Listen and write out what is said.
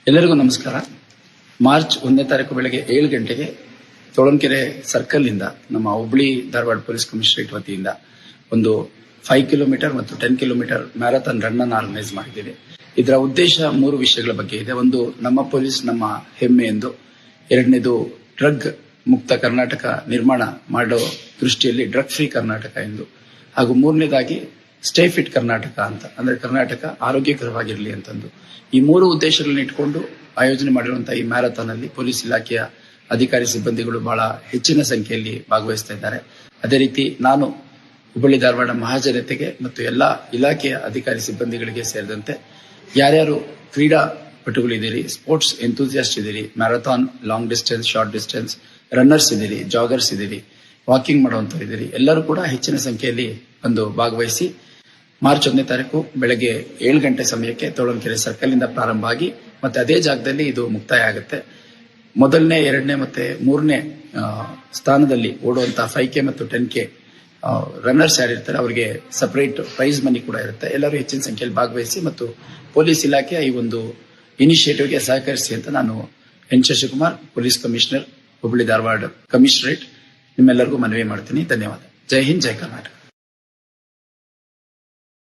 ಎಲ್ಲರಿಗೂ ನಮಸ್ಕಾರ. ಮಾರ್ಚ್ 1ನೇ ತಾರೀಕು ಬೆಳಗ್ಗೆ 7 ಗಂಟೆಗೆ ತೋಳಂಕೆರೆ ಸರ್ಕಲ್ ಇಂದ ನಮ್ಮ ಹುಬ್ಬಳ್ಳಿ ಧಾರವಾಡ ಪೊಲೀಸ್ ಕಮಿಷನರೇಟ್ ವತಿಯಿಂದ ಒಂದು 5 ಕಿಲೋಮೀಟರ್ ಮತ್ತು 10 ಕಿಲೋಮೀಟರ್ ಮ್ಯಾರಥಾನ್ ರನ್ ಅನ್ನು ಆರ್ಗನೈಸ್ ಮಾಡಿದ್ದೇವೆ. ಇದರ ಉದ್ದೇಶ 3 ವಿಷಯಗಳ ಬಗ್ಗೆ ಇದೆ. ಒಂದು, ನಮ್ಮ ಪೊಲೀಸ್ ನಮ್ಮ ಹೆಮ್ಮೆ ಎಂದು. ಎರಡನೇದು, ಡ್ರಗ್ ಮುಕ್ತ ಕರ್ನಾಟಕ ನಿರ್ಮಾಣ ಮಾಡೋ ದೃಷ್ಟಿಯಲ್ಲಿ ಡ್ರಗ್ ಫ್ರೀ ಕರ್ನಾಟಕ ಎಂದು. ಹಾಗೂ ಮೂರನೇದಾಗಿ ಸ್ಟೇ ಫಿಟ್ ಕರ್ನಾಟಕ ಅಂತ, ಅಂದ್ರೆ ಕರ್ನಾಟಕ ಆರೋಗ್ಯಕರವಾಗಿರಲಿ ಅಂತಂದು. ಈ 3 ಉದ್ದೇಶಗಳನ್ನ ಇಟ್ಕೊಂಡು ಆಯೋಜನೆ ಮಾಡಿರುವಂತಹ ಈ ಮ್ಯಾರಥಾನ್ ಅಲ್ಲಿ ಪೊಲೀಸ್ ಇಲಾಖೆಯ ಅಧಿಕಾರಿ ಸಿಬ್ಬಂದಿಗಳು ಬಹಳ ಹೆಚ್ಚಿನ ಸಂಖ್ಯೆಯಲ್ಲಿ ಭಾಗವಹಿಸ್ತಾ ಇದ್ದಾರೆ. ಅದೇ ರೀತಿ ನಾನು ಹುಬ್ಬಳ್ಳಿ ಧಾರವಾಡ ಮಹಾಜನತೆಗೆ ಮತ್ತು ಎಲ್ಲಾ ಇಲಾಖೆಯ ಅಧಿಕಾರಿ ಸಿಬ್ಬಂದಿಗಳಿಗೆ ಸೇರಿದಂತೆ ಯಾರ್ಯಾರು ಕ್ರೀಡಾ ಪಟುಗಳಿದ್ದೀರಿ, ಸ್ಪೋರ್ಟ್ಸ್ ಎಂತೂಸಿಯಾಸ್ಟ್ ಇದ್ದೀರಿ, marathon, long distance, short distance runners ಇದ್ದೀರಿ, ಜಾಗರ್ಸ್ ಇದ್ದೀರಿ, ವಾಕಿಂಗ್ ಮಾಡುವಂತವ್ರು ಇದ್ದೀರಿ, ಎಲ್ಲರೂ ಕೂಡ ಹೆಚ್ಚಿನ ಸಂಖ್ಯೆಯಲ್ಲಿ ಒಂದು ಭಾಗವಹಿಸಿ ಮಾರ್ಚ್ 1ನೇ ತಾರೀಕು ಬೆಳಗ್ಗೆ 7 ಗಂಟೆ ಸಮಯಕ್ಕೆ ತೋಳಂಕೆರೆ ಸರ್ಕಲ್ ಇಂದ ಪ್ರಾರಂಭ ಆಗಿ ಮತ್ತೆ ಅದೇ ಜಾಗದಲ್ಲಿ ಇದು ಮುಕ್ತಾಯ ಆಗುತ್ತೆ. ಮೊದಲನೇ, 2ನೇ ಮತ್ತೆ 3ನೇ ಸ್ಥಾನದಲ್ಲಿ ಓಡುವಂತಹ 5K ಮತ್ತು 10K ರನ್ನರ್ಸ್ ಯಾರಿರ್ತಾರೆ ಅವರಿಗೆ ಸಪರೇಟ್ ಪ್ರೈಸ್ ಮನಿ ಕೂಡ ಇರುತ್ತೆ. ಎಲ್ಲರೂ ಹೆಚ್ಚಿನ ಸಂಖ್ಯೆಯಲ್ಲಿ ಭಾಗವಹಿಸಿ ಮತ್ತು ಪೊಲೀಸ್ ಇಲಾಖೆಯ ಈ ಒಂದು ಇನಿಷಿಯೇಟಿವ್ಗೆ ಸಹಕರಿಸಿ ಅಂತ ನಾನು N Shashikumar, police commissioner, Hubballi Dharwad commissionerate, ನಿಮ್ಮೆಲ್ಲರಿಗೂ ಮನವಿ ಮಾಡ್ತೀನಿ. ಧನ್ಯವಾದ. ಜೈ ಹಿಂದ್, ಜೈ ಕರ್ನಾಟಕ.